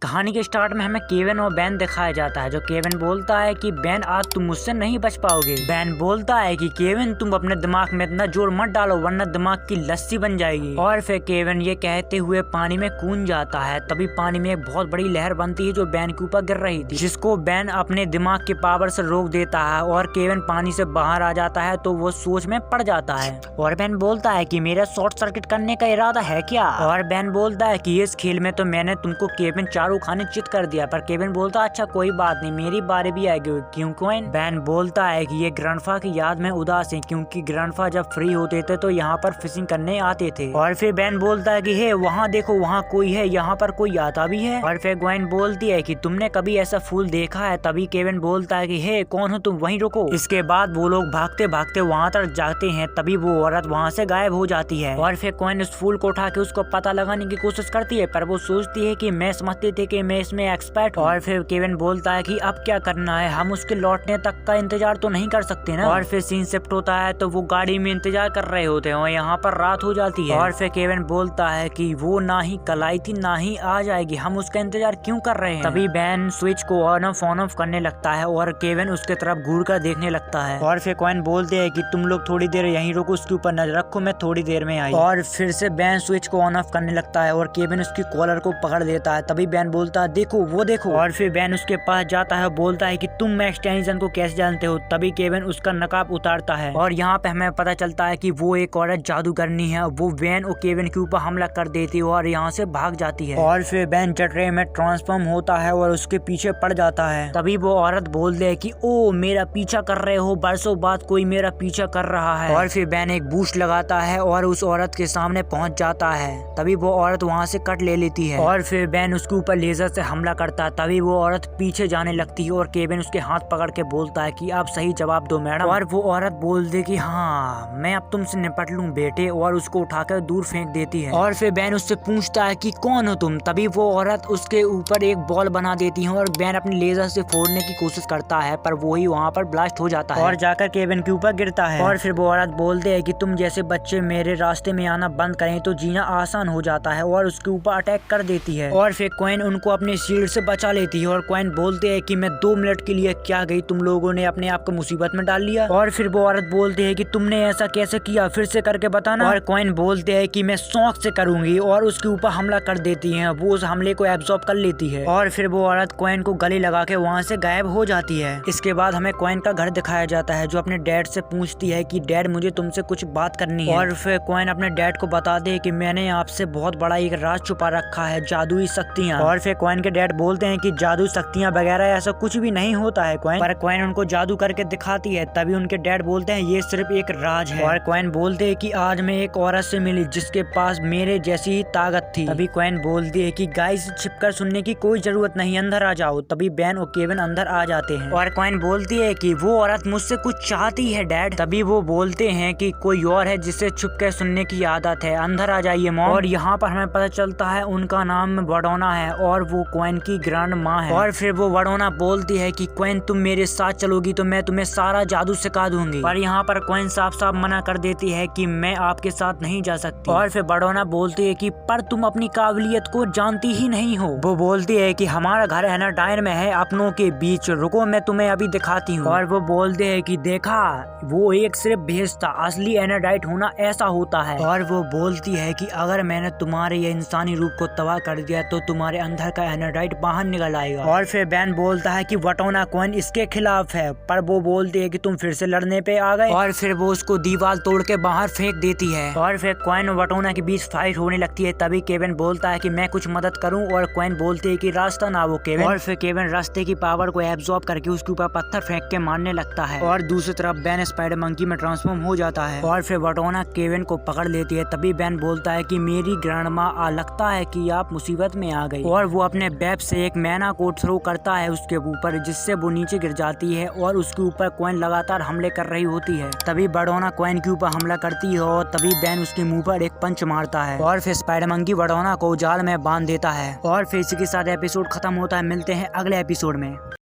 कहानी के स्टार्ट में हमें केविन और बेन दिखाया जाता है। जो केविन बोलता है कि बेन आज तुम मुझसे नहीं बच पाओगे। बेन बोलता है कि केविन तुम अपने दिमाग में इतना जोर मत डालो वरना दिमाग की लस्सी बन जाएगी। और फिर केविन ये कहते हुए पानी में कूद जाता है। तभी पानी में एक बहुत बड़ी लहर बनती है जो बेन के ऊपर गिर रही थी, जिसको बेन अपने दिमाग के पावर से रोक देता है और केविन पानी से बाहर आ जाता है तो वो सोच में पड़ जाता है। और बेन बोलता है कि मेरा शॉर्ट सर्किट करने का इरादा है क्या। और बेन बोलता है कि इस खेल में तो मैंने तुमको केविन चारों खाने चित कर दिया। पर केविन बोलता है अच्छा कोई बात नहीं, मेरी बारी भी आएगी। क्यों कोइन? बेन बोलता है कि ये ग्रैंडफा की याद में उदास है क्योंकि ग्रैंडफा जब फ्री होते थे तो यहाँ पर फिशिंग करने आते थे। और फिर बेन बोलता है कि हे वहाँ देखो वहाँ कोई है, यहाँ पर कोई आता भी है। और फिर ग्वेन बोलती है कि तुमने कभी ऐसा फूल देखा है। तभी केविन बोलता है कि हे कौन हो तुम, वहीं रुको। इसके बाद वो लोग भागते भागते वहाँ तक जाते हैं। तभी वो औरत वहाँ से गायब हो जाती है। और फिर ग्वेन उस फूल को उठा के उसको पता लगाने की कोशिश करती है, पर वो सोचती है कि मैं समझती थी कि मैं इसमें एक्सपर्ट हूँ। और फिर केविन बोलता है कि अब क्या करना है, हम उसके लौटने तक का इंतजार तो नहीं कर सकते ना। और फिर सीन शिफ्ट होता है तो वो गाड़ी में इंतजार कर रहे होते हैं और यहाँ पर रात हो जाती है। और फिर केविन बोलता है कि वो ना ही कल आई थी ना ही आ जाएगी, हम उसका इंतजार क्यों कर रहे हैं। तभी बेन स्विच को ऑन ऑफ करने लगता है और केविन उसके तरफ घूर कर देखने लगता है। और फिर ग्वेन बोलते हैं कि तुम लोग थोड़ी देर यहीं रुको, उसके ऊपर नजर रखो, मैं थोड़ी देर में आई। और फिर से बेन स्विच को ऑन ऑफ करने लगता है और केविन उसकी कॉलर को पकड़ लेता है। तभी बेन बोलता है देखो वो देखो। और फिर बेन उसके पास जाता है, बोलता है कि तुम मैक्स टेनिसन को कैसे जानते हो। तभी केविन उसका नकाब उतारता है और यहाँ पे हमें पता चलता है कि वो एक औरत जादूगरनी है। वो बेन और केविन के ऊपर हमला कर देती है और यहाँ से भाग जाती है। और फिर बेन चटरे में ट्रांसफॉर्म होता है और उसके पीछे पड़ जाता है। तभी वो औरत बोलती है कि ओ मेरा पीछा कर रहे हो, बरसों बाद कोई मेरा पीछा कर रहा है। और फिर बेन एक बूस्ट लगाता है और उस औरत के सामने पहुंच जाता है। तभी वो औरत वहाँ से कट ले लेती है और फिर बेन उसके ऊपर लेजर से हमला करता है। तभी वो औरत पीछे जाने लगती है और केविन उसके हाथ पकड़ के बोलता है कि आप सही जवाब दो मैडम। और वो औरत बोलती है कि हाँ मैं अब तुमसे निपट लूं बेटे, और उसको उठाकर दूर फेंक देती है। और फिर बेन उससे पूछता है कि कौन हो तुम। तभी वो औरत उसके ऊपर एक बॉल बना देती है और बेन अपने लेजर से फोड़ने की कोशिश करता है पर वो ही वहाँ पर ब्लास्ट हो जाता है और जाकर केविन के ऊपर गिरता है। और फिर वो औरत बोलते है कि तुम जैसे बच्चे मेरे रास्ते में आना बंद करें तो जीना आसान हो जाता है, और उसके ऊपर अटैक कर देती है। और फिर ग्वेन उनको अपने शील्ड से बचा लेती है और ग्वेन बोलते है कि मैं 2 मिनट के लिए क्या गई, तुम लोगों ने अपने आप को मुसीबत में डाल लिया। और फिर वो औरत बोलती है कि तुमने ऐसा कैसे किया, फिर से करके बताना। और ग्वेन बोलते है कि मैं शौक से करूंगी और उसके ऊपर हमला कर देती है। वो उस हमले को एब्जॉर्ब कर लेती है और फिर वो औरत ग्वेन को गले लगा के वहाँ से गायब हो जाती है। इसके बाद हमें ग्वेन का घर दिखाया जाता है जो अपने डैड से पूछती है कि डैड मुझे तुमसे कुछ बात करनी है। और फिर ग्वेन अपने डैड को बताते है कि मैंने आपसे बहुत बड़ा एक राज छुपा रखा है, जादुई शक्तियाँ। और फिर ग्वेन के डैड बोलते हैं कि जादू शक्तियाँ वगैरह ऐसा कुछ भी नहीं होता है ग्वेन, पर ग्वेन उनको जादू करके दिखाती है। तभी उनके डैड बोलते हैं ये सिर्फ एक राज है। और ग्वेन बोलते है कि आज मैं एक औरत से मिली जिसके पास मेरे जैसी ही ताकत थी। तभी ग्वेन बोलती है कि गाइस छिपकर सुनने की कोई जरूरत नहीं, अंदर आ जाओ। तभी बेन और केविन अंदर आ जाते हैं और ग्वेन बोलती है कि वो औरत मुझसे कुछ चाहती है डैड। तभी वो बोलते हैं कि कोई और है जिसे छुपकर सुनने की आदत है, अंदर आ जाइए मॉम। और यहाँ पर हमें पता चलता है उनका नाम वडोना है और वो ग्वेन की ग्रैंड माँ है। और फिर वो वडोना बोलती है कि ग्वेन तुम मेरे साथ चलोगी तो मैं तुम्हें सारा जादू सिखा दूंगी। पर यहाँ पर ग्वेन साफ साफ मना कर देती है कि मैं आपके साथ नहीं जा सकती। और फिर वडोना बोलती है कि पर तुम अपनी काबिलियत को जानती ही नहीं हो। वो बोलती है कि हमारा घर एनाडाइन में है अपनों के बीच, रुको मैं तुम्हें अभी दिखाती हूँ। और वो बोलते है कि देखा वो एक सिर्फ भेष था, असली एनाडाइट होना ऐसा होता है। और वो बोलती है कि अगर मैंने तुम्हारे ये इंसानी रूप को तबाह कर दिया तो तुम्हारे अंदर का एनाडाइट बाहर निकल आएगा। और फिर बेन बोलता है कि वटोना ग्वेन इसके खिलाफ है, पर वो बोलती है कि तुम फिर से लड़ने पे आ गए। और फिर वो उसको दीवार तोड़ के बाहर फेंक देती है और फिर ग्वेन और वटोना के बीच फाइट होने लगती है। तभी केविन बोलता है कि मैं कुछ मदद करूं और ग्वेन बोलती है कि रास्ता ना वो केविन। और फिर केविन रास्ते की पावर को एब्जॉर्ब करके उसके ऊपर पत्थर फेंक के मारने लगता है और दूसरी तरफ बेन स्पाइडर मंकी में ट्रांसफॉर्म हो जाता है। और फिर वटोना केविन को पकड़ लेती है। तभी बेन बोलता है कि मेरी ग्रैंड माँ लगता है कि आप मुसीबत में आ गई। और वो अपने वेब से एक मैना को थ्रो करता है उसके ऊपर, जिससे वो नीचे गिर जाती है और उसके ऊपर ग्वेन लगातार हमले कर रही होती है। तभी वडोना ग्वेन के ऊपर हमला करती है और तभी बेन उसके मुंह पर एक पंच मारता है और फिर स्पाइडर मंकी वडोना को जाल में बांध देता है। और फिर इसी के साथ एपिसोड खत्म होता है। मिलते हैं अगले एपिसोड में।